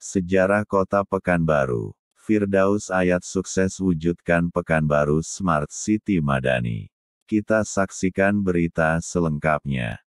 Sejarah Kota Pekanbaru. Firdaus Ayat sukses wujudkan Pekanbaru Smart City Madani. Kita saksikan berita selengkapnya.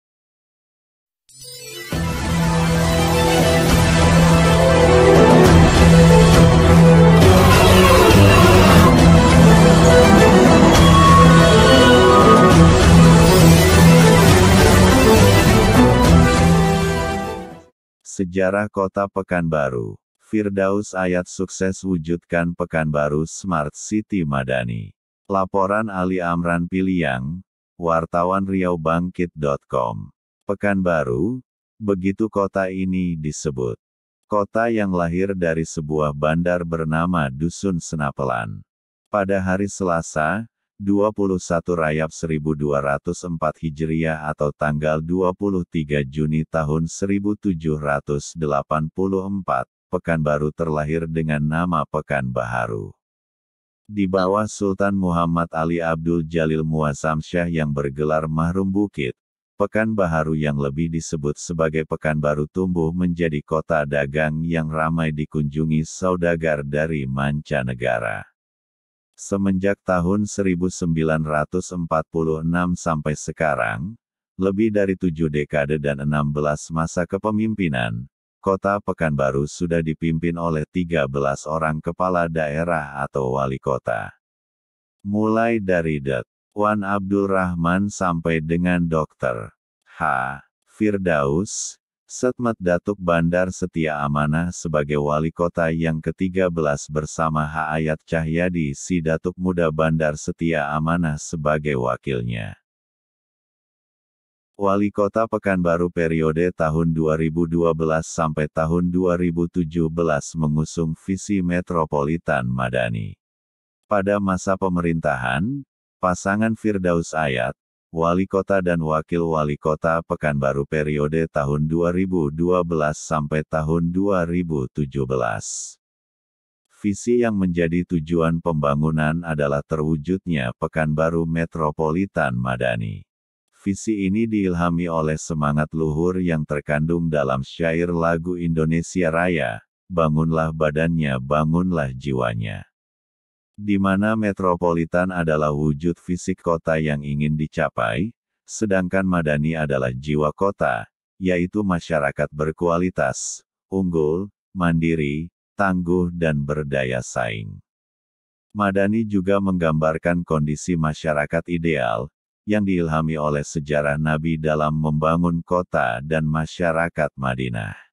Sejarah Kota Pekanbaru. Firdaus Ayat sukses wujudkan Pekanbaru Smart City Madani. Laporan Ali Amran Piliang, wartawan riaubangkit.com. Pekanbaru, begitu kota ini disebut. Kota yang lahir dari sebuah bandar bernama Dusun Senapelan. Pada hari Selasa, 21 Rajab 1204 Hijriah atau tanggal 23 Juni tahun 1784, Pekanbaru terlahir dengan nama Pekanbaharu. Di bawah Sultan Muhammad Ali Abdul Jalil Muazzam Syah yang bergelar Mahrum Bukit, Pekanbaharu yang lebih disebut sebagai Pekanbaru tumbuh menjadi kota dagang yang ramai dikunjungi saudagar dari mancanegara. Semenjak tahun 1946 sampai sekarang, lebih dari 7 dekade dan 16 masa kepemimpinan, Kota Pekanbaru sudah dipimpin oleh 13 orang kepala daerah atau wali kota. Mulai dari Det. Wan Abdul Rahman sampai dengan Dr. H. Firdaus, Setmet Datuk Bandar Setia Amanah sebagai wali kota yang ke-13 bersama H. Ayat Cahyadi si Datuk Muda Bandar Setia Amanah sebagai wakilnya. Wali Kota Pekanbaru periode tahun 2012 sampai tahun 2017 mengusung visi Metropolitan Madani. Pada masa pemerintahan, pasangan Firdaus Ayat, Wali Kota dan Wakil Wali Kota Pekanbaru periode tahun 2012 sampai tahun 2017. Visi yang menjadi tujuan pembangunan adalah terwujudnya Pekanbaru Metropolitan Madani. Visi ini diilhami oleh semangat luhur yang terkandung dalam syair lagu Indonesia Raya, bangunlah badannya, bangunlah jiwanya. Di mana metropolitan adalah wujud fisik kota yang ingin dicapai, sedangkan Madani adalah jiwa kota, yaitu masyarakat berkualitas, unggul, mandiri, tangguh dan berdaya saing. Madani juga menggambarkan kondisi masyarakat ideal, yang diilhami oleh sejarah Nabi dalam membangun kota dan masyarakat Madinah.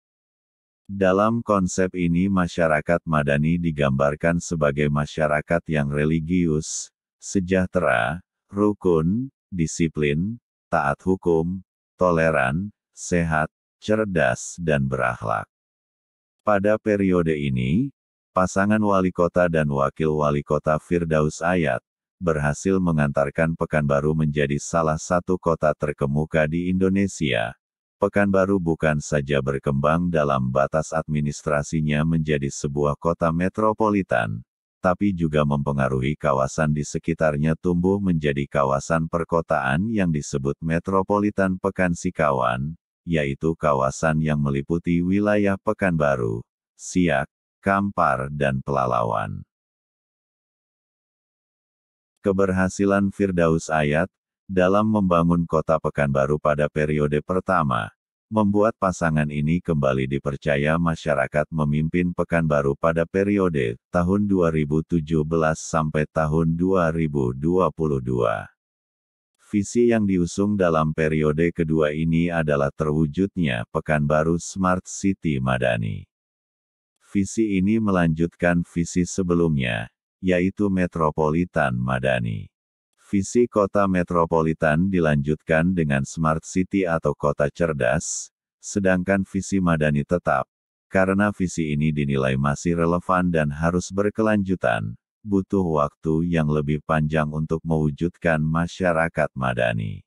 Dalam konsep ini masyarakat Madani digambarkan sebagai masyarakat yang religius, sejahtera, rukun, disiplin, taat hukum, toleran, sehat, cerdas dan berakhlak. Pada periode ini, pasangan wali kota dan wakil wali kota Firdaus Ayat berhasil mengantarkan Pekanbaru menjadi salah satu kota terkemuka di Indonesia. Pekanbaru bukan saja berkembang dalam batas administrasinya menjadi sebuah kota metropolitan, tapi juga mempengaruhi kawasan di sekitarnya tumbuh menjadi kawasan perkotaan yang disebut Metropolitan Pekansikawan, yaitu kawasan yang meliputi wilayah Pekanbaru, Siak, Kampar dan Pelalawan. Keberhasilan Firdaus Ayat dalam membangun kota Pekanbaru pada periode pertama, membuat pasangan ini kembali dipercaya masyarakat memimpin Pekanbaru pada periode tahun 2017 sampai tahun 2022. Visi yang diusung dalam periode kedua ini adalah terwujudnya Pekanbaru Smart City Madani. Visi ini melanjutkan visi sebelumnya, yaitu Metropolitan Madani. Visi kota metropolitan dilanjutkan dengan Smart City atau kota cerdas, sedangkan visi Madani tetap, karena visi ini dinilai masih relevan dan harus berkelanjutan, butuh waktu yang lebih panjang untuk mewujudkan masyarakat Madani.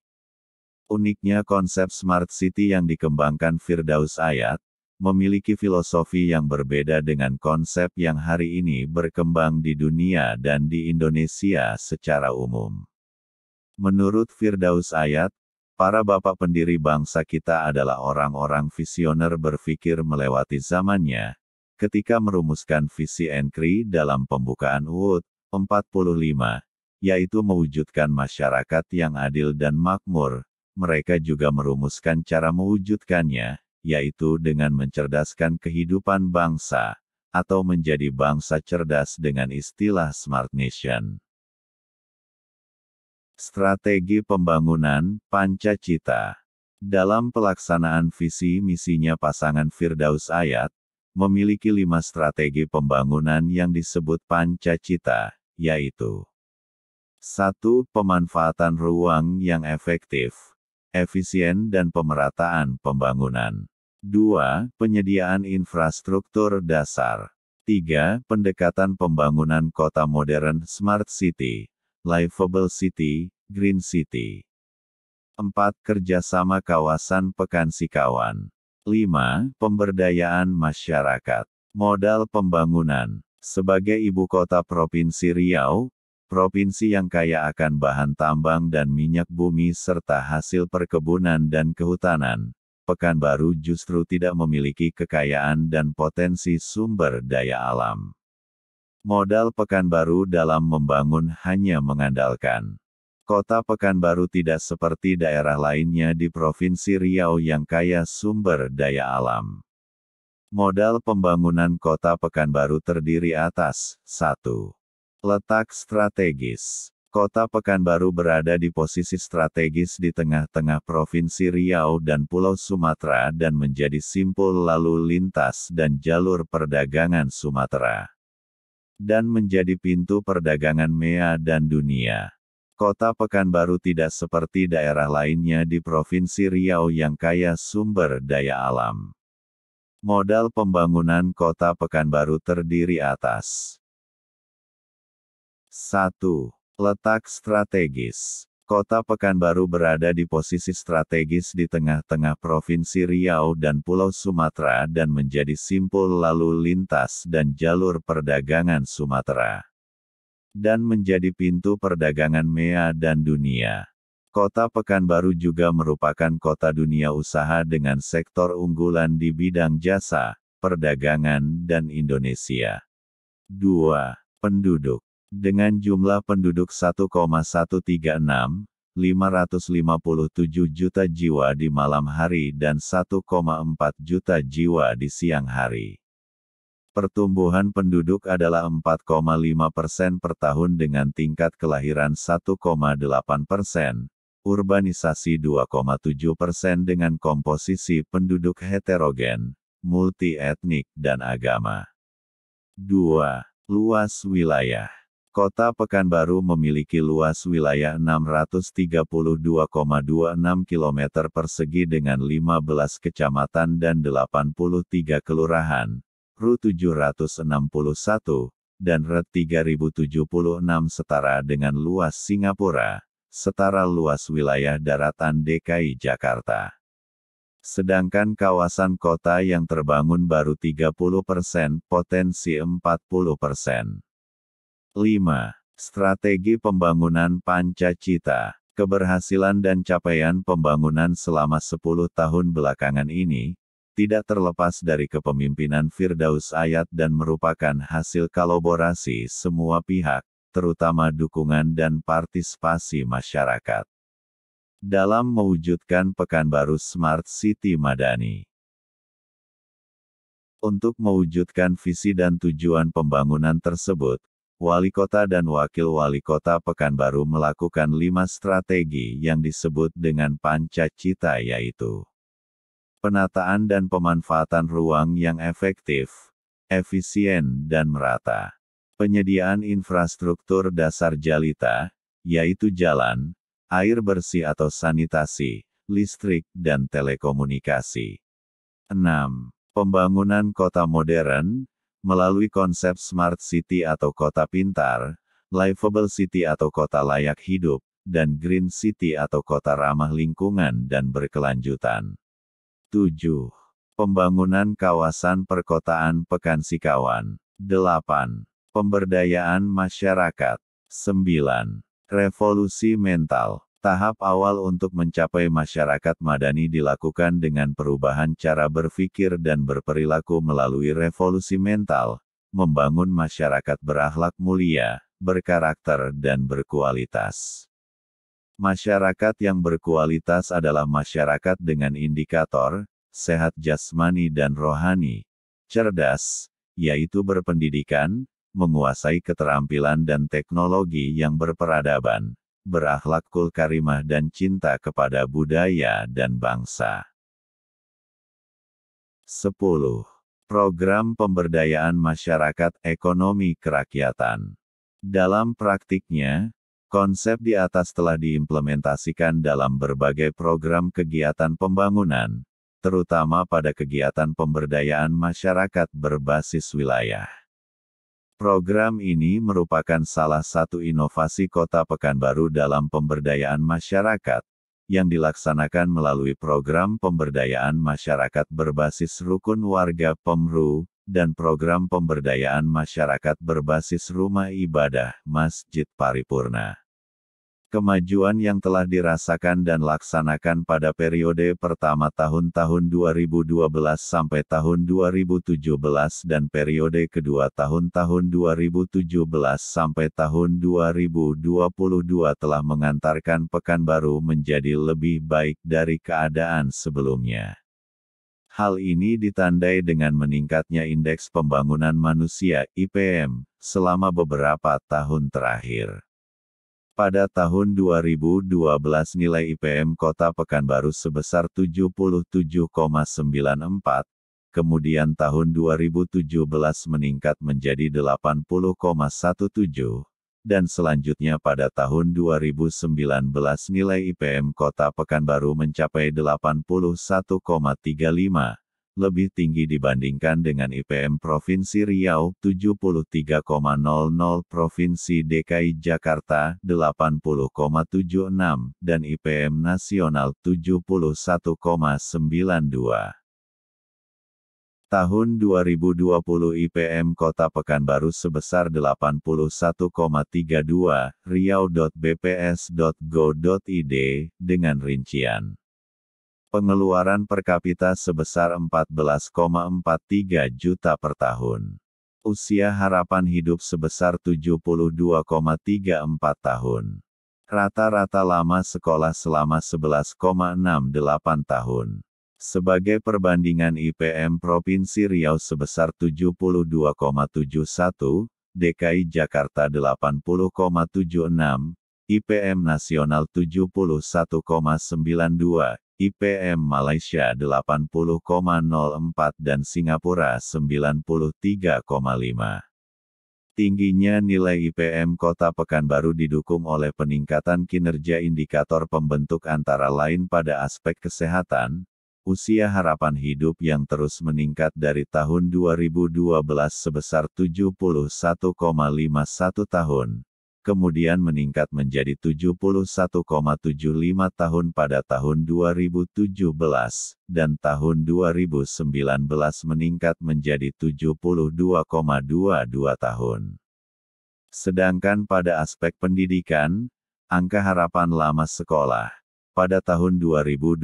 Uniknya konsep Smart City yang dikembangkan Firdaus Ayat, memiliki filosofi yang berbeda dengan konsep yang hari ini berkembang di dunia dan di Indonesia secara umum. Menurut Firdaus Ayat, para bapak pendiri bangsa kita adalah orang-orang visioner berpikir melewati zamannya, ketika merumuskan visi Enkri dalam pembukaan UUD 45, yaitu mewujudkan masyarakat yang adil dan makmur, mereka juga merumuskan cara mewujudkannya, yaitu dengan mencerdaskan kehidupan bangsa, atau menjadi bangsa cerdas dengan istilah Smart Nation. Strategi Pembangunan Pancacita. Dalam pelaksanaan visi misinya pasangan Firdaus Ayat, memiliki 5 strategi pembangunan yang disebut Pancacita, yaitu 1. Pemanfaatan ruang yang efektif, efisien dan pemerataan pembangunan. 2. Penyediaan infrastruktur dasar. 3. Pendekatan pembangunan kota modern Smart City, Livable City, Green City. 4. Kerjasama kawasan Pekansikawan. 5. Pemberdayaan masyarakat. Modal pembangunan. Sebagai ibu kota Provinsi Riau, provinsi yang kaya akan bahan tambang dan minyak bumi serta hasil perkebunan dan kehutanan, Pekanbaru justru tidak memiliki kekayaan dan potensi sumber daya alam. Modal Pekanbaru dalam membangun hanya mengandalkan. Kota Pekanbaru tidak seperti daerah lainnya di Provinsi Riau yang kaya sumber daya alam. Modal pembangunan Kota Pekanbaru terdiri atas 1. Letak strategis. Kota Pekanbaru berada di posisi strategis di tengah-tengah Provinsi Riau dan Pulau Sumatera dan menjadi simpul lalu lintas dan jalur perdagangan Sumatera, dan menjadi pintu perdagangan MEA dan dunia. Kota Pekanbaru tidak seperti daerah lainnya di Provinsi Riau yang kaya sumber daya alam. Modal pembangunan Kota Pekanbaru terdiri atas 1. Letak strategis. Kota Pekanbaru berada di posisi strategis di tengah-tengah Provinsi Riau dan Pulau Sumatera dan menjadi simpul lalu lintas dan jalur perdagangan Sumatera, dan menjadi pintu perdagangan MEA dan dunia. Kota Pekanbaru juga merupakan kota dunia usaha dengan sektor unggulan di bidang jasa, perdagangan dan Indonesia. 2. Penduduk. Dengan jumlah penduduk 1,136, 557 juta jiwa di malam hari dan 1,4 juta jiwa di siang hari. Pertumbuhan penduduk adalah 4,5% per tahun dengan tingkat kelahiran 1,8%, urbanisasi 2,7% dengan komposisi penduduk heterogen, multi-etnik dan agama. 2. Luas wilayah. Kota Pekanbaru memiliki luas wilayah 632,26 km persegi dengan 15 kecamatan dan 83 kelurahan, RU 761, dan RT 3076 setara dengan luas Singapura, setara luas wilayah daratan DKI Jakarta. Sedangkan kawasan kota yang terbangun baru 30%, potensi 40%. 5. Strategi pembangunan Pancacita. Keberhasilan dan capaian pembangunan selama 10 tahun belakangan ini, tidak terlepas dari kepemimpinan Firdaus Ayat dan merupakan hasil kolaborasi semua pihak, terutama dukungan dan partisipasi masyarakat, dalam mewujudkan Pekanbaru Smart City Madani. Untuk mewujudkan visi dan tujuan pembangunan tersebut, Wali Kota dan Wakil Wali Kota Pekanbaru melakukan 5 strategi yang disebut dengan Pancacita yaitu penataan dan pemanfaatan ruang yang efektif, efisien dan merata, penyediaan infrastruktur dasar jalita, yaitu jalan, air bersih atau sanitasi, listrik dan telekomunikasi. 6. Pembangunan kota modern, melalui konsep Smart City atau kota pintar, Livable City atau kota layak hidup, dan Green City atau kota ramah lingkungan dan berkelanjutan. 7. Pembangunan kawasan perkotaan Pekansikawan. 8. Pemberdayaan masyarakat. 9. Revolusi mental. Tahap awal untuk mencapai masyarakat madani dilakukan dengan perubahan cara berpikir dan berperilaku melalui revolusi mental, membangun masyarakat berakhlak mulia, berkarakter dan berkualitas. Masyarakat yang berkualitas adalah masyarakat dengan indikator, sehat jasmani dan rohani, cerdas, yaitu berpendidikan, menguasai keterampilan dan teknologi yang berperadaban, berakhlakul karimah dan cinta kepada budaya dan bangsa. 10. Program Pemberdayaan Masyarakat Ekonomi Kerakyatan. Dalam praktiknya, konsep di atas telah diimplementasikan dalam berbagai program kegiatan pembangunan, terutama pada kegiatan pemberdayaan masyarakat berbasis wilayah. Program ini merupakan salah satu inovasi Kota Pekanbaru dalam pemberdayaan masyarakat, yang dilaksanakan melalui program pemberdayaan masyarakat berbasis rukun warga (PEMRU), dan program pemberdayaan masyarakat berbasis rumah ibadah (Masjid Paripurna). Kemajuan yang telah dirasakan dan laksanakan pada periode pertama tahun-tahun 2012 sampai tahun 2017 dan periode kedua tahun-tahun 2017 sampai tahun 2022 telah mengantarkan Pekanbaru menjadi lebih baik dari keadaan sebelumnya. Hal ini ditandai dengan meningkatnya Indeks Pembangunan Manusia (IPM) selama beberapa tahun terakhir. Pada tahun 2012 nilai IPM Kota Pekanbaru sebesar 77,94, kemudian tahun 2017 meningkat menjadi 80,17, dan selanjutnya pada tahun 2019 nilai IPM Kota Pekanbaru mencapai 81,35, lebih tinggi dibandingkan dengan IPM Provinsi Riau 73,00, Provinsi DKI Jakarta 80,76, dan IPM Nasional 71,92. Tahun 2020 IPM Kota Pekanbaru sebesar 81,32, riau.bps.go.id, dengan rincian pengeluaran per kapita sebesar 14,43 juta per tahun. Usia harapan hidup sebesar 72,34 tahun. Rata-rata lama sekolah selama 11,68 tahun. Sebagai perbandingan IPM Provinsi Riau sebesar 72,71, DKI Jakarta 80,76, IPM Nasional 71,92, IPM Malaysia 80,04 dan Singapura 93,5. Tingginya nilai IPM Kota Pekanbaru didukung oleh peningkatan kinerja indikator pembentuk antara lain pada aspek kesehatan, usia harapan hidup yang terus meningkat dari tahun 2012 sebesar 71,51 tahun, kemudian meningkat menjadi 71,75 tahun pada tahun 2017, dan tahun 2019 meningkat menjadi 72,22 tahun. Sedangkan pada aspek pendidikan, angka harapan lama sekolah pada tahun 2012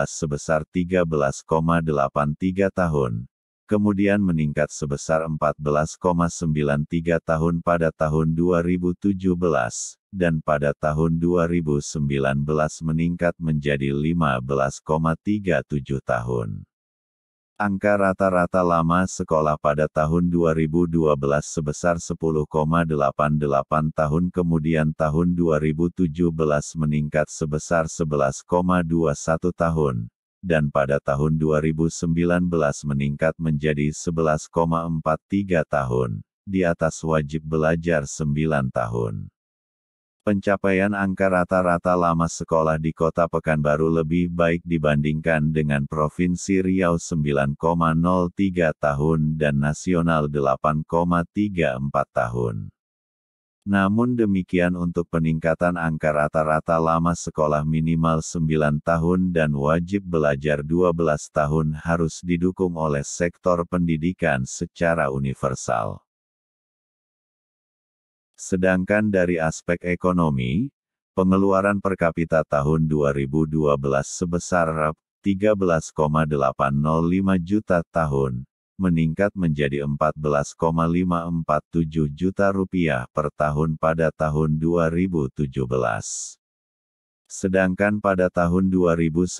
sebesar 13,83 tahun, kemudian meningkat sebesar 14,93 tahun pada tahun 2017, dan pada tahun 2019 meningkat menjadi 15,37 tahun. Angka rata-rata lama sekolah pada tahun 2012 sebesar 10,88 tahun, kemudian tahun 2017 meningkat sebesar 11,21 tahun, dan pada tahun 2019 meningkat menjadi 11,43 tahun, di atas wajib belajar 9 tahun. Pencapaian angka rata-rata lama sekolah di Kota Pekanbaru lebih baik dibandingkan dengan Provinsi Riau 9,03 tahun dan nasional 8,34 tahun. Namun demikian untuk peningkatan angka rata-rata lama sekolah minimal 9 tahun dan wajib belajar 12 tahun harus didukung oleh sektor pendidikan secara universal. Sedangkan dari aspek ekonomi, Pengeluaran per kapita tahun 2012 sebesar Rp13,805 juta tahun, meningkat menjadi Rp14,547 juta per tahun pada tahun 2017. Sedangkan pada tahun 2019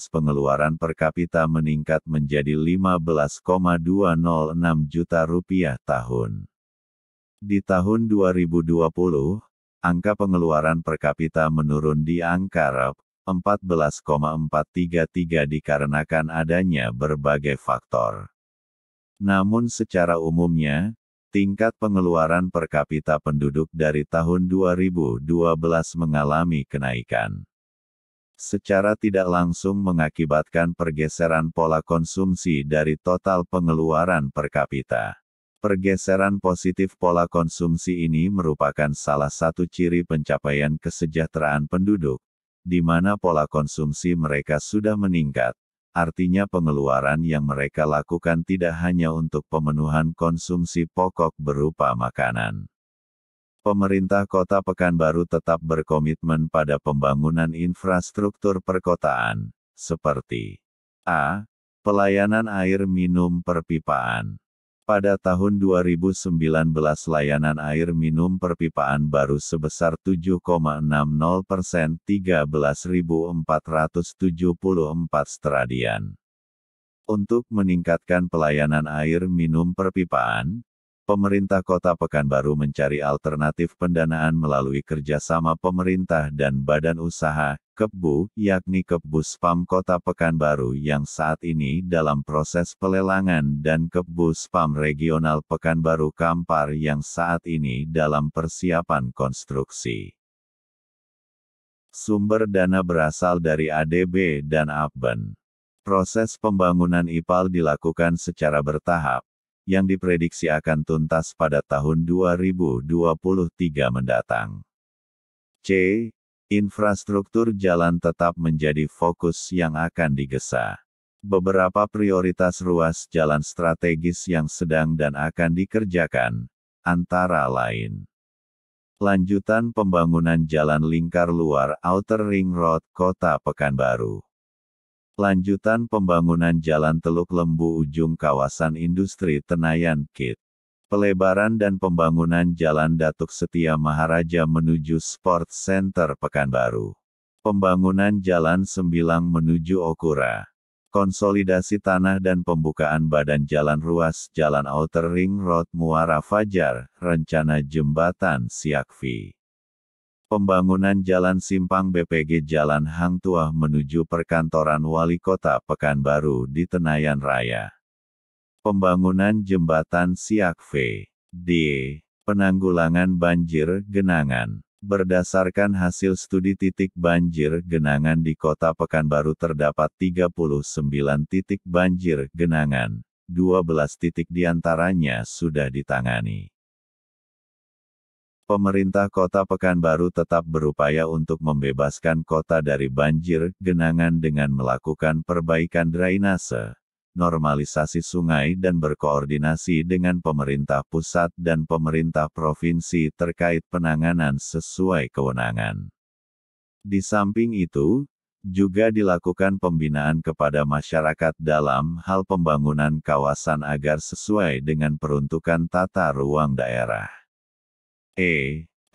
pengeluaran per kapita meningkat menjadi Rp15,206 juta tahun. Di tahun 2020, angka pengeluaran per kapita menurun di angka Rp14,433 dikarenakan adanya berbagai faktor. Namun secara umumnya, tingkat pengeluaran per kapita penduduk dari tahun 2012 mengalami kenaikan. Secara tidak langsung mengakibatkan pergeseran pola konsumsi dari total pengeluaran per kapita. Pergeseran positif pola konsumsi ini merupakan salah satu ciri pencapaian kesejahteraan penduduk, di mana pola konsumsi mereka sudah meningkat, artinya pengeluaran yang mereka lakukan tidak hanya untuk pemenuhan konsumsi pokok berupa makanan. Pemerintah Kota Pekanbaru tetap berkomitmen pada pembangunan infrastruktur perkotaan, seperti a. Pelayanan air minum perpipaan. Pada tahun 2019 layanan air minum perpipaan baru sebesar 7,60%, 13.474 stradian. Untuk meningkatkan pelayanan air minum perpipaan, pemerintah Kota Pekanbaru mencari alternatif pendanaan melalui kerjasama pemerintah dan badan usaha, Kepbu, yakni Kepbuspam Kota Pekanbaru yang saat ini dalam proses pelelangan dan Kepbuspam Regional Pekanbaru Kampar yang saat ini dalam persiapan konstruksi. Sumber dana berasal dari ADB dan APBN. Proses pembangunan IPAL dilakukan secara bertahap, yang diprediksi akan tuntas pada tahun 2023 mendatang. C. Infrastruktur jalan tetap menjadi fokus yang akan digesa. Beberapa prioritas ruas jalan strategis yang sedang dan akan dikerjakan, antara lain. Lanjutan pembangunan jalan lingkar luar Outer Ring Road Kota Pekanbaru. Lanjutan pembangunan Jalan Teluk Lembu ujung kawasan industri Tenayan KIT. Pelebaran dan pembangunan Jalan Datuk Setia Maharaja menuju Sport Center Pekanbaru. Pembangunan Jalan Sembilang menuju Okura. Konsolidasi tanah dan pembukaan badan jalan ruas Jalan Outer Ring Road Muara Fajar, rencana jembatan Siakvi. Pembangunan Jalan Simpang BPG Jalan Hang Tuah menuju perkantoran Wali Kota Pekanbaru di Tenayan Raya. Pembangunan Jembatan Siakve. D. Penanggulangan banjir genangan. Berdasarkan hasil studi titik banjir genangan di Kota Pekanbaru terdapat 39 titik banjir genangan, 12 titik diantaranya sudah ditangani. Pemerintah Kota Pekanbaru tetap berupaya untuk membebaskan kota dari banjir genangan dengan melakukan perbaikan drainase, normalisasi sungai dan berkoordinasi dengan pemerintah pusat dan pemerintah provinsi terkait penanganan sesuai kewenangan. Di samping itu, juga dilakukan pembinaan kepada masyarakat dalam hal pembangunan kawasan agar sesuai dengan peruntukan tata ruang daerah.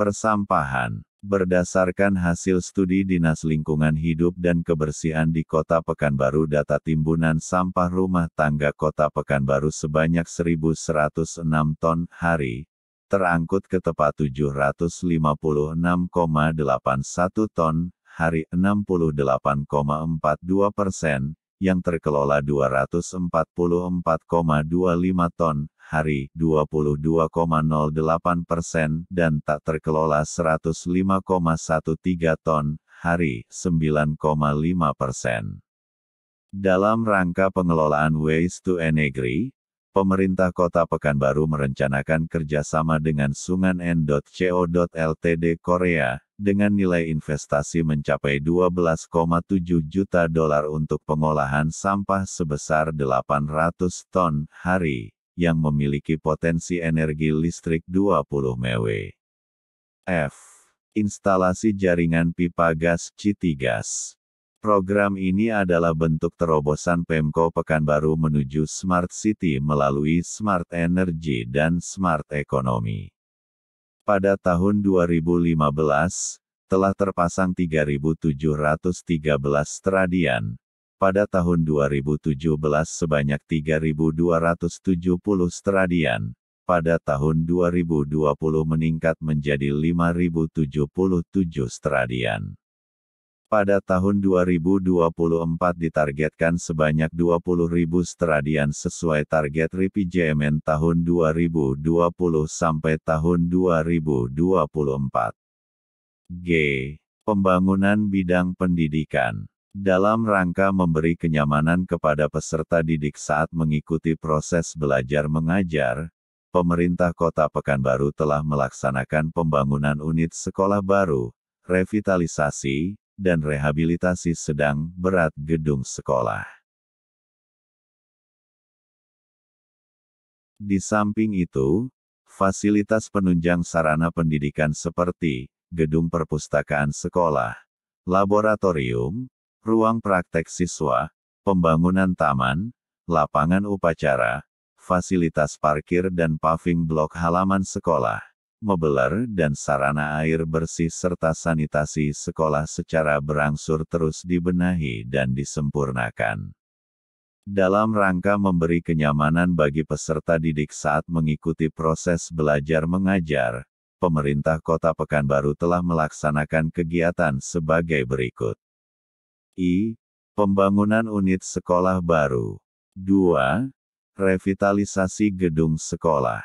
Persampahan. Berdasarkan hasil studi Dinas Lingkungan Hidup dan Kebersihan di Kota Pekanbaru data timbunan sampah rumah tangga Kota Pekanbaru sebanyak 1.106 ton hari, terangkut ke tempat 756,81 ton hari 68,42%, yang terkelola 244,25 ton hari 22,08% dan tak terkelola 105,13 ton hari 9,5%. Dalam rangka pengelolaan Waste to Energy, pemerintah Kota Pekanbaru merencanakan kerjasama dengan Sungan N.Co. Ltd Korea, dengan nilai investasi mencapai $12,7 juta untuk pengolahan sampah sebesar 800 ton hari, yang memiliki potensi energi listrik 20 MW. Instalasi jaringan pipa gas Citigas. Program ini adalah bentuk terobosan Pemko Pekanbaru menuju Smart City melalui Smart Energy dan Smart Economy. Pada tahun 2015, telah terpasang 3.713 stradian. Pada tahun 2017 sebanyak 3.270 stradian. Pada tahun 2020 meningkat menjadi 5.077 stradian. Pada tahun 2024 ditargetkan sebanyak 20.000 stradian sesuai target RPJMN tahun 2020 sampai tahun 2024. G. Pembangunan bidang pendidikan. Dalam rangka memberi kenyamanan kepada peserta didik saat mengikuti proses belajar mengajar, pemerintah Kota Pekanbaru telah melaksanakan pembangunan unit sekolah baru, revitalisasi, dan rehabilitasi sedang berat gedung sekolah. Di samping itu, fasilitas penunjang sarana pendidikan seperti gedung perpustakaan sekolah, laboratorium, ruang praktek siswa, pembangunan taman, lapangan upacara, fasilitas parkir dan paving blok halaman sekolah, mobeler dan sarana air bersih serta sanitasi sekolah secara berangsur terus dibenahi dan disempurnakan. Dalam rangka memberi kenyamanan bagi peserta didik saat mengikuti proses belajar mengajar, pemerintah Kota Pekanbaru telah melaksanakan kegiatan sebagai berikut. I. Pembangunan unit sekolah baru. 2. Revitalisasi gedung sekolah.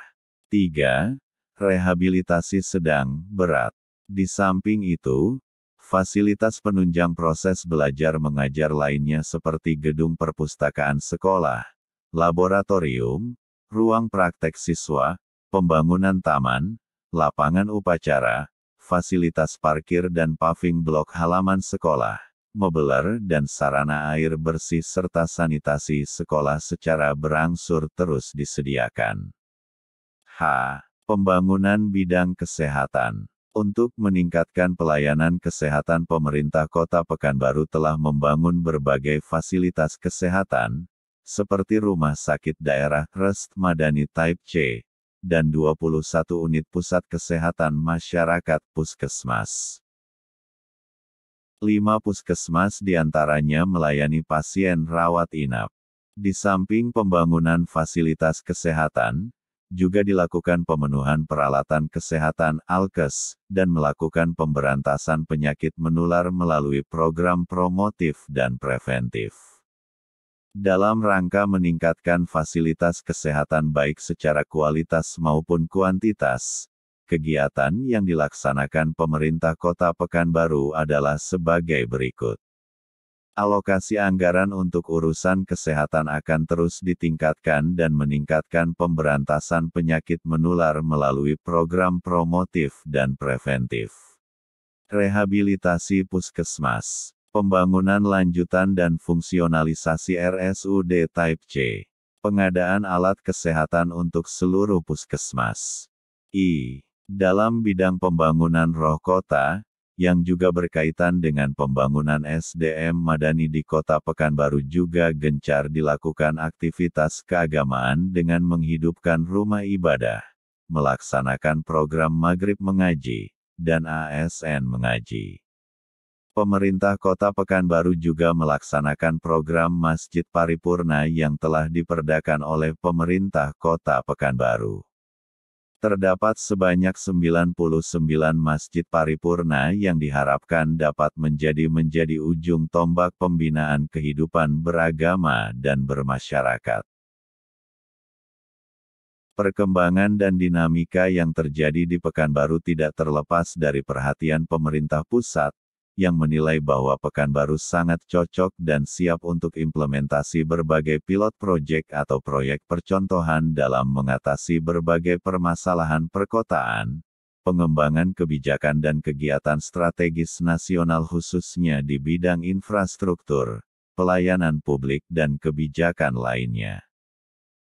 3. Rehabilitasi sedang berat. Di samping itu, fasilitas penunjang proses belajar mengajar lainnya seperti gedung perpustakaan sekolah, laboratorium, ruang praktek siswa, pembangunan taman, lapangan upacara, fasilitas parkir dan paving blok halaman sekolah, mobeler dan sarana air bersih serta sanitasi sekolah secara berangsur terus disediakan. H. Pembangunan bidang kesehatan. Untuk meningkatkan pelayanan kesehatan pemerintah Kota Pekanbaru telah membangun berbagai fasilitas kesehatan, seperti Rumah Sakit Daerah Rest Madani Type C, dan 21 unit pusat kesehatan masyarakat Puskesmas. 5 puskesmas diantaranya melayani pasien rawat inap. Di samping pembangunan fasilitas kesehatan, juga dilakukan pemenuhan peralatan kesehatan Alkes, dan melakukan pemberantasan penyakit menular melalui program promotif dan preventif. Dalam rangka meningkatkan fasilitas kesehatan baik secara kualitas maupun kuantitas, kegiatan yang dilaksanakan pemerintah Kota Pekanbaru adalah sebagai berikut. Alokasi anggaran untuk urusan kesehatan akan terus ditingkatkan dan meningkatkan pemberantasan penyakit menular melalui program promotif dan preventif. Rehabilitasi puskesmas, pembangunan lanjutan dan fungsionalisasi RSUD Type C, pengadaan alat kesehatan untuk seluruh puskesmas. I. Dalam bidang pembangunan roh kota, yang juga berkaitan dengan pembangunan SDM Madani di Kota Pekanbaru juga gencar dilakukan aktivitas keagamaan dengan menghidupkan rumah ibadah, melaksanakan program Maghrib Mengaji, dan ASN Mengaji. Pemerintah Kota Pekanbaru juga melaksanakan program Masjid Paripurna yang telah diperdakan oleh pemerintah Kota Pekanbaru. Terdapat sebanyak 99 masjid paripurna yang diharapkan dapat menjadi ujung tombak pembinaan kehidupan beragama dan bermasyarakat. Perkembangan dan dinamika yang terjadi di Pekanbaru tidak terlepas dari perhatian pemerintah pusat, yang menilai bahwa Pekanbaru sangat cocok dan siap untuk implementasi berbagai pilot project atau proyek percontohan dalam mengatasi berbagai permasalahan perkotaan, pengembangan kebijakan dan kegiatan strategis nasional khususnya di bidang infrastruktur, pelayanan publik dan kebijakan lainnya.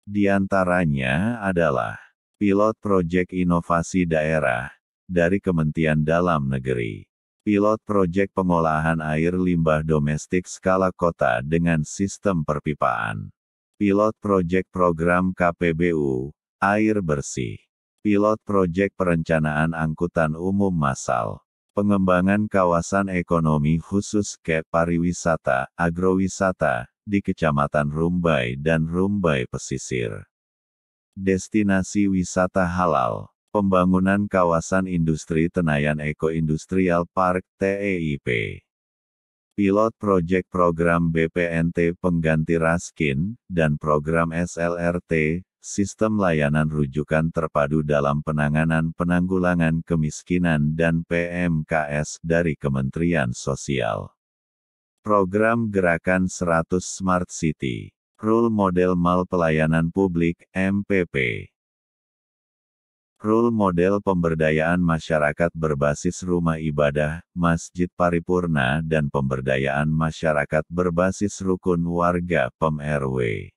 Di antaranya adalah pilot proyek inovasi daerah, dari Kementerian Dalam Negeri. Pilot proyek pengolahan air limbah domestik skala kota dengan sistem perpipaan. Pilot proyek program KPBU, air bersih. Pilot proyek perencanaan angkutan umum massal. Pengembangan kawasan ekonomi khusus pariwisata, agrowisata, di Kecamatan Rumbai dan Rumbai Pesisir. Destinasi wisata halal. Pembangunan kawasan industri Tenayan Eko Industrial Park (TEIP). Pilot proyek program BPNT pengganti Raskin, dan program SLRT, Sistem Layanan Rujukan Terpadu dalam Penanggulangan Kemiskinan dan PMKS dari Kementerian Sosial. Program Gerakan 100 Smart City. Rule Model Mal Pelayanan Publik, MPP. Rule Model Pemberdayaan Masyarakat Berbasis Rumah Ibadah, Masjid Paripurna dan Pemberdayaan Masyarakat Berbasis Rukun Warga (PEM-RW).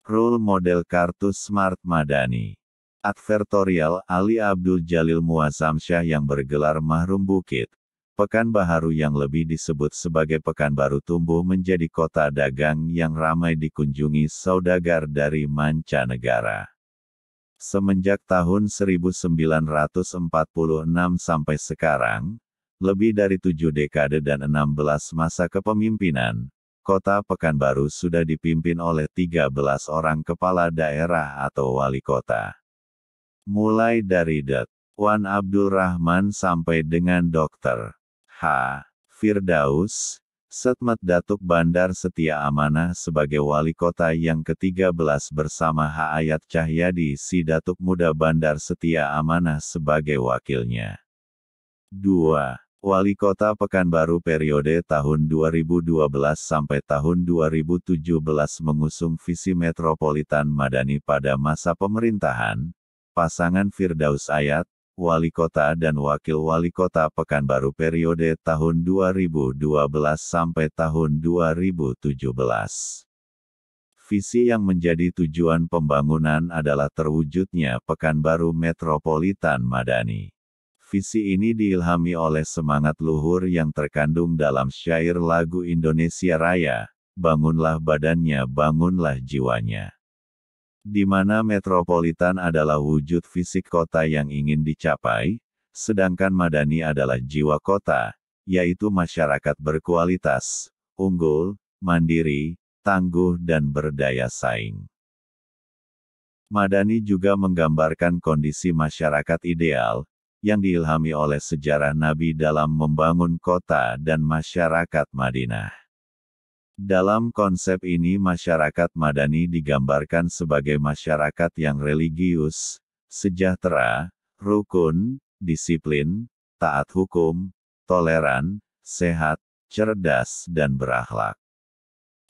Rule Model Kartu Smart Madani. Advertorial Ali Abdul Jalil Muazzamsyah yang bergelar Mahrum Bukit. Pekanbaru yang lebih disebut sebagai Pekanbaru tumbuh menjadi kota dagang yang ramai dikunjungi saudagar dari mancanegara. Semenjak tahun 1946 sampai sekarang, lebih dari 7 dekade dan 16 masa kepemimpinan, kota Pekanbaru sudah dipimpin oleh 13 orang kepala daerah atau wali kota. Mulai dari Det. Wan Abdul Rahman sampai dengan Dr. H. Firdaus, Setmet Datuk Bandar Setia Amanah sebagai wali kota yang ke-13 bersama H. Ayat Cahyadi si Datuk Muda Bandar Setia Amanah sebagai wakilnya. 2. Wali Kota Pekanbaru periode tahun 2012 sampai tahun 2017 mengusung visi metropolitan madani pada masa pemerintahan, pasangan Firdaus Ayat, Wali Kota dan Wakil Wali Kota Pekanbaru periode tahun 2012 sampai tahun 2017. Visi yang menjadi tujuan pembangunan adalah terwujudnya Pekanbaru Metropolitan Madani. Visi ini diilhami oleh semangat luhur yang terkandung dalam syair lagu Indonesia Raya, bangunlah badannya, bangunlah jiwanya. Di mana metropolitan adalah wujud fisik kota yang ingin dicapai, sedangkan madani adalah jiwa kota, yaitu masyarakat berkualitas, unggul, mandiri, tangguh dan berdaya saing. Madani juga menggambarkan kondisi masyarakat ideal, yang diilhami oleh sejarah Nabi dalam membangun kota dan masyarakat Madinah. Dalam konsep ini masyarakat Madani digambarkan sebagai masyarakat yang religius, sejahtera, rukun, disiplin, taat hukum, toleran, sehat, cerdas dan berakhlak.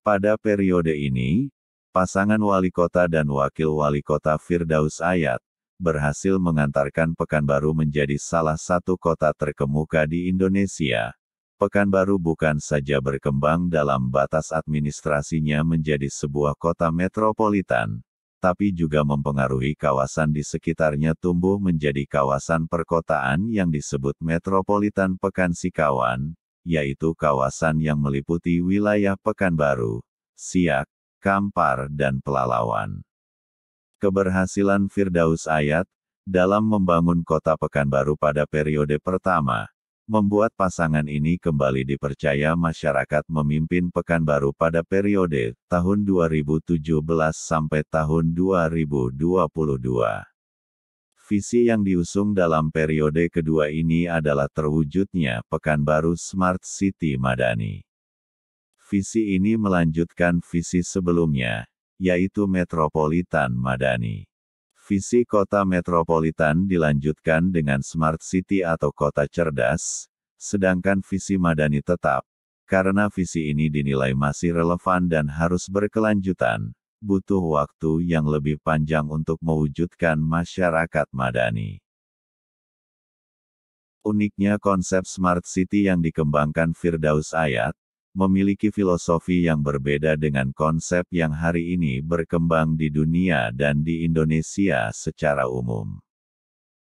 Pada periode ini, pasangan wali kota dan wakil wali kota Firdaus Ayat, berhasil mengantarkan Pekanbaru menjadi salah satu kota terkemuka di Indonesia. Pekanbaru bukan saja berkembang dalam batas administrasinya menjadi sebuah kota metropolitan, tapi juga mempengaruhi kawasan di sekitarnya tumbuh menjadi kawasan perkotaan yang disebut Metropolitan Pekansikawan, yaitu kawasan yang meliputi wilayah Pekanbaru, Siak, Kampar dan Pelalawan. Keberhasilan Firdaus Ayat dalam membangun kota Pekanbaru pada periode pertama, membuat pasangan ini kembali dipercaya masyarakat memimpin Pekanbaru pada periode tahun 2017 sampai tahun 2022. Visi yang diusung dalam periode kedua ini adalah terwujudnya Pekanbaru Smart City Madani. Visi ini melanjutkan visi sebelumnya, yaitu Metropolitan Madani. Visi kota metropolitan dilanjutkan dengan Smart City atau kota cerdas, sedangkan visi Madani tetap, karena visi ini dinilai masih relevan dan harus berkelanjutan, butuh waktu yang lebih panjang untuk mewujudkan masyarakat Madani. Uniknya konsep Smart City yang dikembangkan Firdaus Ayat, memiliki filosofi yang berbeda dengan konsep yang hari ini berkembang di dunia dan di Indonesia secara umum.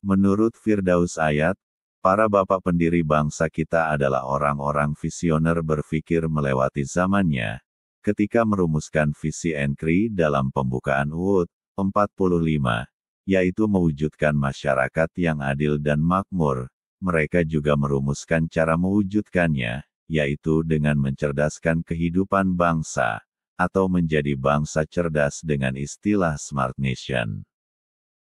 Menurut Firdaus Ayat, para bapak pendiri bangsa kita adalah orang-orang visioner berpikir melewati zamannya, ketika merumuskan visi NKRI dalam pembukaan UUD 45, yaitu mewujudkan masyarakat yang adil dan makmur. Mereka juga merumuskan cara mewujudkannya, yaitu dengan mencerdaskan kehidupan bangsa, atau menjadi bangsa cerdas dengan istilah Smart Nation.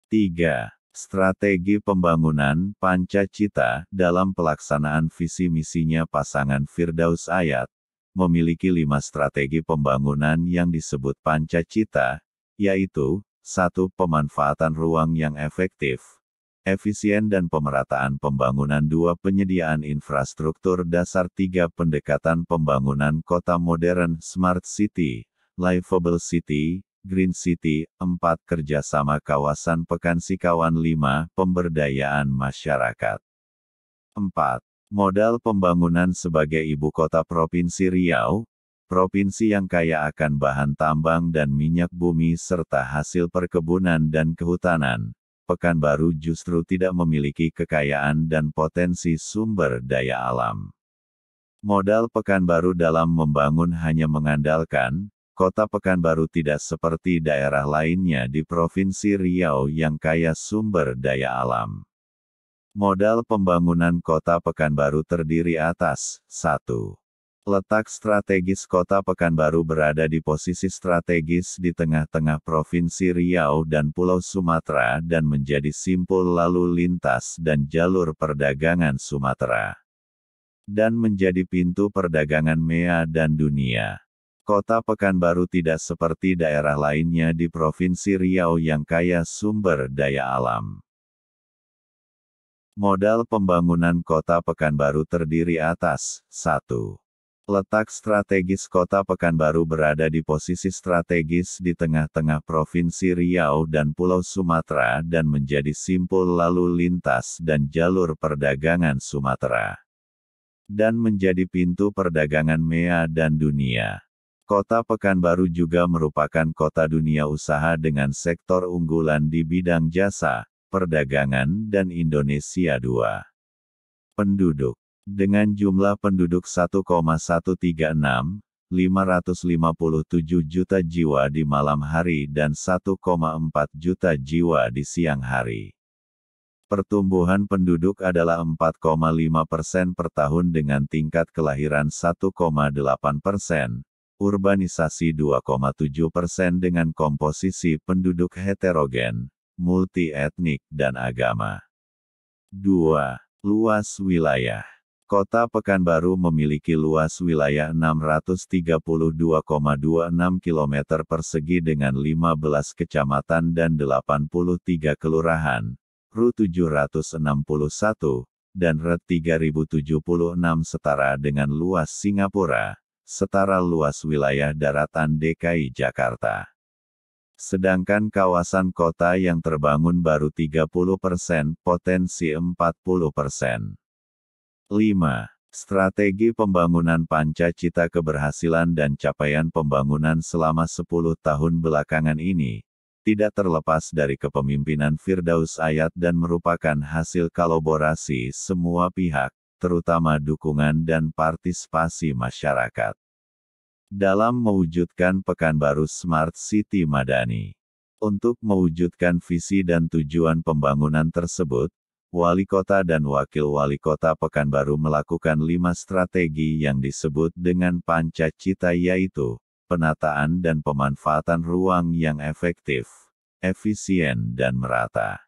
3. Strategi pembangunan Pancacita dalam pelaksanaan visi misinya pasangan Firdaus Ayat, memiliki 5 strategi pembangunan yang disebut Pancacita, yaitu 1. Pemanfaatan ruang yang efektif, efisien dan pemerataan pembangunan. 2. Penyediaan infrastruktur dasar. 3. Pendekatan pembangunan kota modern Smart City, Livable City, Green City. 4. Kerjasama kawasan Pekansikawan. 5. Pemberdayaan masyarakat. 4. Modal pembangunan sebagai ibu kota Provinsi Riau, provinsi yang kaya akan bahan tambang dan minyak bumi serta hasil perkebunan dan kehutanan. Pekanbaru justru tidak memiliki kekayaan dan potensi sumber daya alam. Modal Pekanbaru dalam membangun hanya mengandalkan, kota Pekanbaru tidak seperti daerah lainnya di Provinsi Riau yang kaya sumber daya alam. Modal pembangunan kota Pekanbaru terdiri atas 1. Letak strategis kota Pekanbaru berada di posisi strategis di tengah-tengah Provinsi Riau dan Pulau Sumatera dan menjadi simpul lalu lintas dan jalur perdagangan Sumatera. Dan menjadi pintu perdagangan MEA dan dunia. Kota Pekanbaru tidak seperti daerah lainnya di Provinsi Riau yang kaya sumber daya alam. Modal pembangunan kota Pekanbaru terdiri atas 1. Letak strategis kota Pekanbaru berada di posisi strategis di tengah-tengah Provinsi Riau dan Pulau Sumatera dan menjadi simpul lalu lintas dan jalur perdagangan Sumatera. Dan menjadi pintu perdagangan MEA dan dunia. Kota Pekanbaru juga merupakan kota dunia usaha dengan sektor unggulan di bidang jasa, perdagangan dan Indonesia 2. Penduduk. Dengan jumlah penduduk 1,136, 557 juta jiwa di malam hari dan 1,4 juta jiwa di siang hari. Pertumbuhan penduduk adalah 4,5% per tahun dengan tingkat kelahiran 1,8%, urbanisasi 2,7% dengan komposisi penduduk heterogen, multi-etnik dan agama. 2. Luas wilayah. Kota Pekanbaru memiliki luas wilayah 632,26 km persegi dengan 15 kecamatan dan 83 kelurahan, RU 761, dan RT 3076 setara dengan luas Singapura, setara luas wilayah daratan DKI Jakarta. Sedangkan kawasan kota yang terbangun baru 30%, potensi 40%. 5. Strategi pembangunan Pancacita keberhasilan dan capaian pembangunan selama 10 tahun belakangan ini, tidak terlepas dari kepemimpinan Firdaus Ayat dan merupakan hasil kolaborasi semua pihak, terutama dukungan dan partisipasi masyarakat. Dalam mewujudkan Pekanbaru Smart City Madani. Untuk mewujudkan visi dan tujuan pembangunan tersebut, Wali Kota dan Wakil Wali Kota Pekanbaru melakukan 5 strategi yang disebut dengan Pancacita yaitu, penataan dan pemanfaatan ruang yang efektif, efisien dan merata.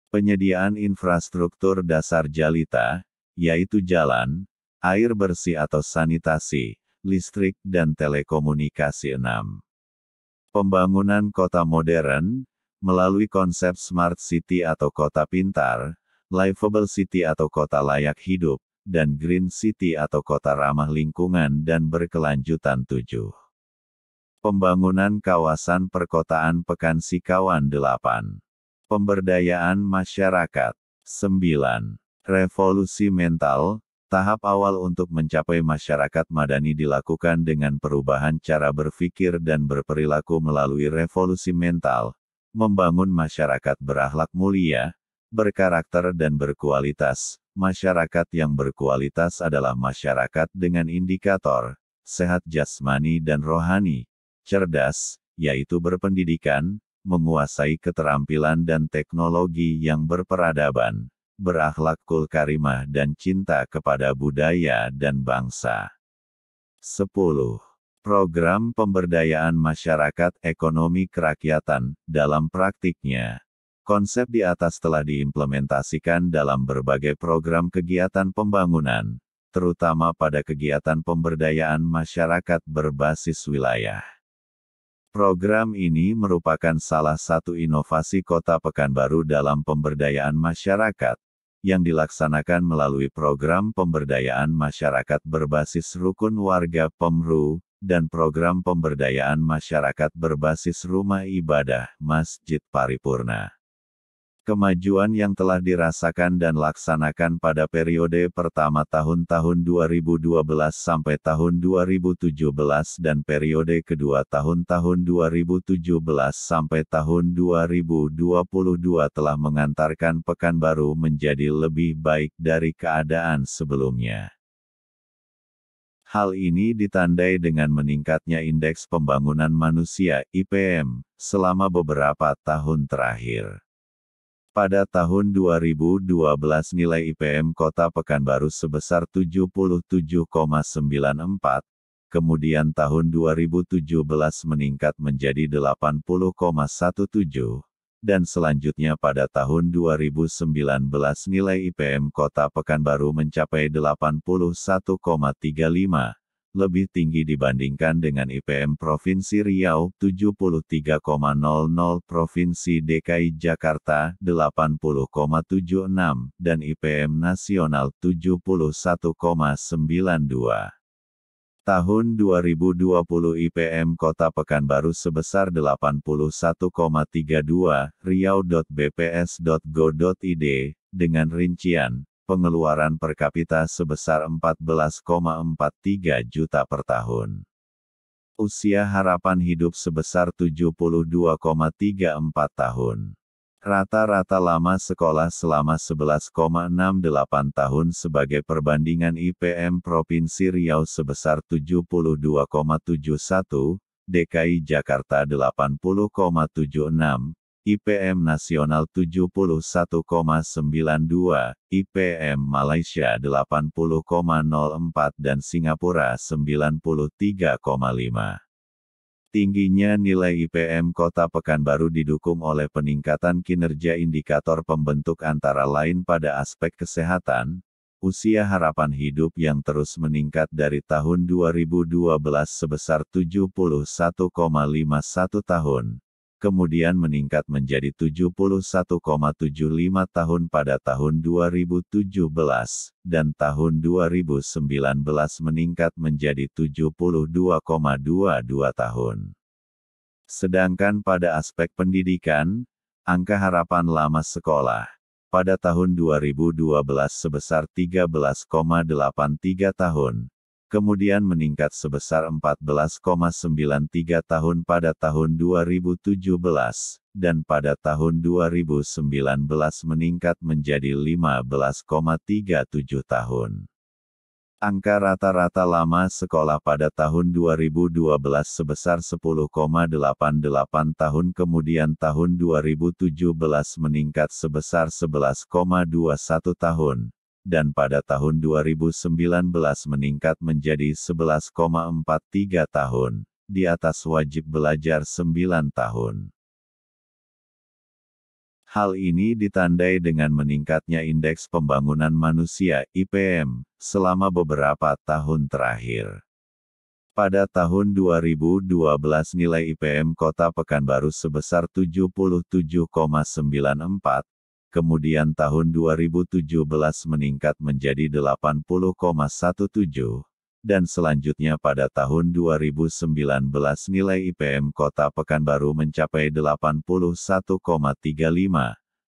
Penyediaan infrastruktur dasar jalita, yaitu jalan, air bersih atau sanitasi, listrik dan telekomunikasi. 6. Pembangunan kota modern, melalui konsep Smart City atau kota pintar, Livable City atau kota layak hidup, dan Green City atau kota ramah lingkungan dan berkelanjutan. 7. Pembangunan kawasan perkotaan Pekansikawan. 8. Pemberdayaan masyarakat. 9. Revolusi mental. Tahap awal untuk mencapai masyarakat madani dilakukan dengan perubahan cara berpikir dan berperilaku melalui revolusi mental, membangun masyarakat berakhlak mulia, berkarakter dan berkualitas. Masyarakat yang berkualitas adalah masyarakat dengan indikator sehat jasmani dan rohani, cerdas, yaitu berpendidikan, menguasai keterampilan dan teknologi yang berperadaban, berakhlakul karimah dan cinta kepada budaya dan bangsa. 10. Program Pemberdayaan Masyarakat Ekonomi Kerakyatan. Dalam praktiknya, konsep di atas telah diimplementasikan dalam berbagai program kegiatan pembangunan, terutama pada kegiatan pemberdayaan masyarakat berbasis wilayah. Program ini merupakan salah satu inovasi Kota Pekanbaru dalam pemberdayaan masyarakat, yang dilaksanakan melalui program pemberdayaan masyarakat berbasis rukun warga (PEMRU), dan program pemberdayaan masyarakat berbasis rumah ibadah (Masjid Paripurna). Kemajuan yang telah dirasakan dan laksanakan pada periode pertama tahun-tahun 2012 sampai tahun 2017 dan periode kedua tahun-tahun 2017 sampai tahun 2022 telah mengantarkan Pekanbaru menjadi lebih baik dari keadaan sebelumnya. Hal ini ditandai dengan meningkatnya Indeks Pembangunan Manusia (IPM) selama beberapa tahun terakhir. Pada tahun 2012 nilai IPM Kota Pekanbaru sebesar 77,94, kemudian tahun 2017 meningkat menjadi 80,17, dan selanjutnya pada tahun 2019 nilai IPM Kota Pekanbaru mencapai 81,35, lebih tinggi dibandingkan dengan IPM Provinsi Riau 73,00, Provinsi DKI Jakarta 80,76, dan IPM Nasional 71,92. Tahun 2020 IPM Kota Pekanbaru sebesar 81,32, riau.bps.go.id, dengan rincian pengeluaran per kapita sebesar 14,43 juta per tahun. Usia harapan hidup sebesar 72,34 tahun. Rata-rata lama sekolah selama 11,68 tahun sebagai perbandingan IPM Provinsi Riau sebesar 72,71, DKI Jakarta 80,76, IPM Nasional 71,92, IPM Malaysia 80,04 dan Singapura 93,5. Tingginya nilai IPM Kota Pekanbaru didukung oleh peningkatan kinerja indikator pembentuk antara lain pada aspek kesehatan, usia harapan hidup yang terus meningkat dari tahun 2012 sebesar 71,51 tahun. Kemudian meningkat menjadi 71,75 tahun pada tahun 2017, dan tahun 2019 meningkat menjadi 72,22 tahun. Sedangkan pada aspek pendidikan, angka harapan lama sekolah pada tahun 2012 sebesar 13,83 tahun. Kemudian meningkat sebesar 14,93 tahun pada tahun 2017, dan pada tahun 2019 meningkat menjadi 15,37 tahun. Angka rata-rata lama sekolah pada tahun 2012 sebesar 10,88 tahun, kemudian tahun 2017 meningkat sebesar 11,21 tahun. Dan pada tahun 2019 meningkat menjadi 11,43 tahun, di atas wajib belajar 9 tahun. Hal ini ditandai dengan meningkatnya Indeks Pembangunan Manusia (IPM) selama beberapa tahun terakhir. Pada tahun 2012 nilai IPM Kota Pekanbaru sebesar 77,94, kemudian tahun 2017 meningkat menjadi 80,17, dan selanjutnya pada tahun 2019 nilai IPM Kota Pekanbaru mencapai 81,35,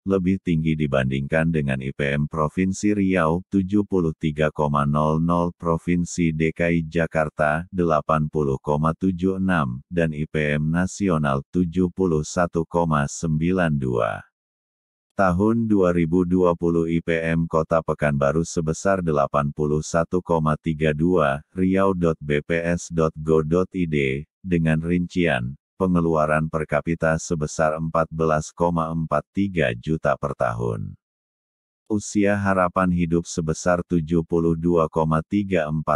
lebih tinggi dibandingkan dengan IPM Provinsi Riau 73,00, Provinsi DKI Jakarta 80,76, dan IPM Nasional 71,92. Tahun 2020 IPM Kota Pekanbaru sebesar 81,32, riau.bps.go.id, dengan rincian, pengeluaran per kapita sebesar 14,43 juta per tahun. Usia harapan hidup sebesar 72,34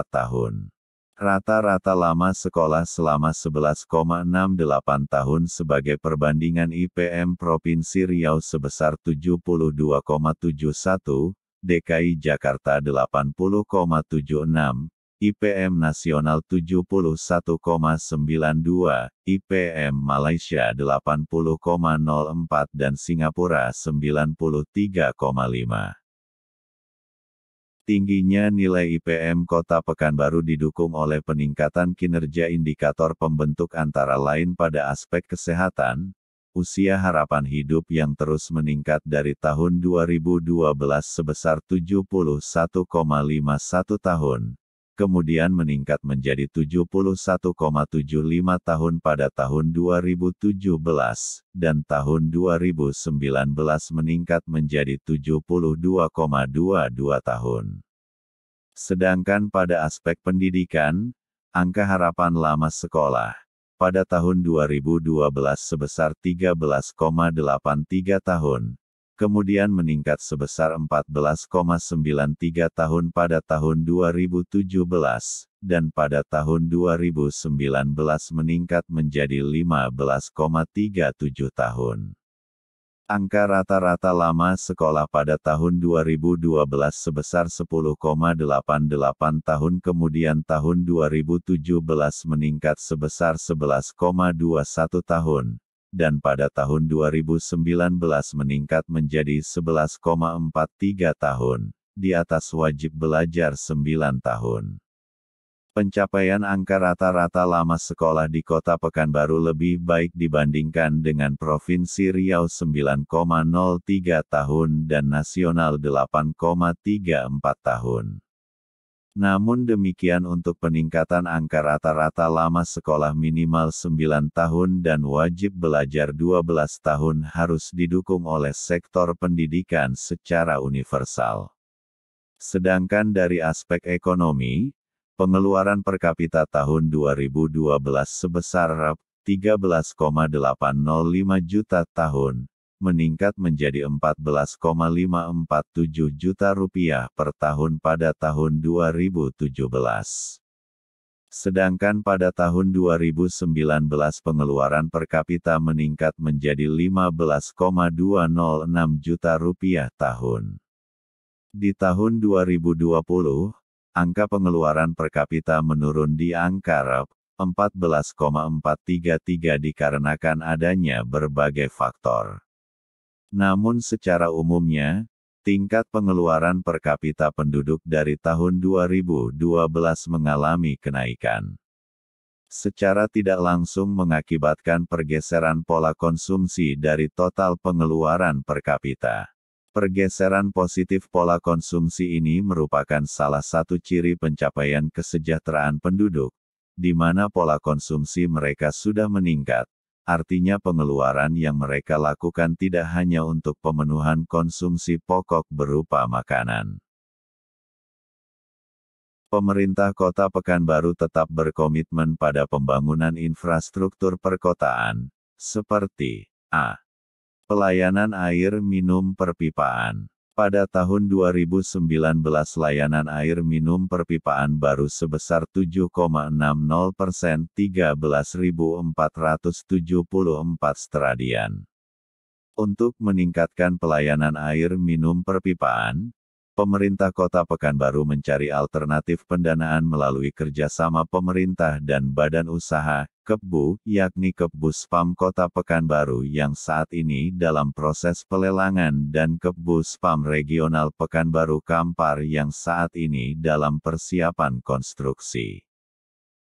tahun. Rata-rata lama sekolah selama 11,68 tahun sebagai perbandingan IPM Provinsi Riau sebesar 72,71, DKI Jakarta 80,76, IPM Nasional 71,92, IPM Malaysia 80,04 dan Singapura 93,5. Tingginya nilai IPM Kota Pekanbaru didukung oleh peningkatan kinerja indikator pembentuk antara lain pada aspek kesehatan, usia harapan hidup yang terus meningkat dari tahun 2012 sebesar 71,51 tahun, kemudian meningkat menjadi 71,75 tahun pada tahun 2017, dan tahun 2019 meningkat menjadi 72,22 tahun. Sedangkan pada aspek pendidikan, angka harapan lama sekolah pada tahun 2012 sebesar 13,83 tahun, kemudian meningkat sebesar 14,93 tahun pada tahun 2017, dan pada tahun 2019 meningkat menjadi 15,37 tahun. Angka rata-rata lama sekolah pada tahun 2012 sebesar 10,88 tahun, kemudian tahun 2017 meningkat sebesar 11,21 tahun, dan pada tahun 2019 meningkat menjadi 11,43 tahun, di atas wajib belajar 9 tahun. Pencapaian angka rata-rata lama sekolah di Kota Pekanbaru lebih baik dibandingkan dengan Provinsi Riau 9,03 tahun dan nasional 8,34 tahun. Namun demikian untuk peningkatan angka rata-rata lama sekolah minimal 9 tahun dan wajib belajar 12 tahun harus didukung oleh sektor pendidikan secara universal. Sedangkan dari aspek ekonomi, pengeluaran per kapita tahun 2012 sebesar Rp13,805 juta tahun, meningkat menjadi Rp14,547 juta per tahun pada tahun 2017. Sedangkan pada tahun 2019 pengeluaran per kapita meningkat menjadi Rp15,206 juta tahun. Di tahun 2020, angka pengeluaran per kapita menurun di angka Rp14,433 dikarenakan adanya berbagai faktor. Namun secara umumnya, tingkat pengeluaran per kapita penduduk dari tahun 2012 mengalami kenaikan. Secara tidak langsung mengakibatkan pergeseran pola konsumsi dari total pengeluaran per kapita. Pergeseran positif pola konsumsi ini merupakan salah satu ciri pencapaian kesejahteraan penduduk, di mana pola konsumsi mereka sudah meningkat, artinya pengeluaran yang mereka lakukan tidak hanya untuk pemenuhan konsumsi pokok berupa makanan. Pemerintah Kota Pekanbaru tetap berkomitmen pada pembangunan infrastruktur perkotaan, seperti a. Pelayanan air minum perpipaan. Pada tahun 2019 layanan air minum perpipaan baru sebesar 7,60%, 13.474 stradian. Untuk meningkatkan pelayanan air minum perpipaan, pemerintah Kota Pekanbaru mencari alternatif pendanaan melalui kerjasama pemerintah dan badan usaha, Kepbu, yakni Kepbuspam Kota Pekanbaru yang saat ini dalam proses pelelangan dan Kepbuspam Regional Pekanbaru Kampar yang saat ini dalam persiapan konstruksi.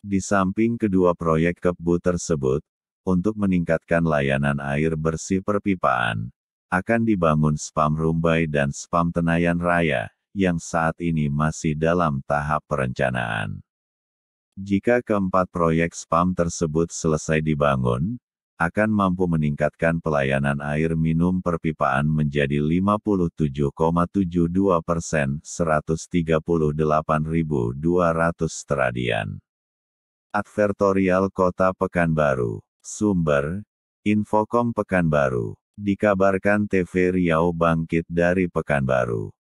Di samping kedua proyek Kepbu tersebut, untuk meningkatkan layanan air bersih perpipaan, akan dibangun Spam Rumbai dan Spam Tenayan Raya, yang saat ini masih dalam tahap perencanaan. Jika keempat proyek Spam tersebut selesai dibangun, akan mampu meningkatkan pelayanan air minum perpipaan menjadi 57,72%, 138.200 teradian. Advertorial Kota Pekanbaru. Sumber, Infocom Pekanbaru. Dikabarkan TV Riau bangkit dari Pekanbaru.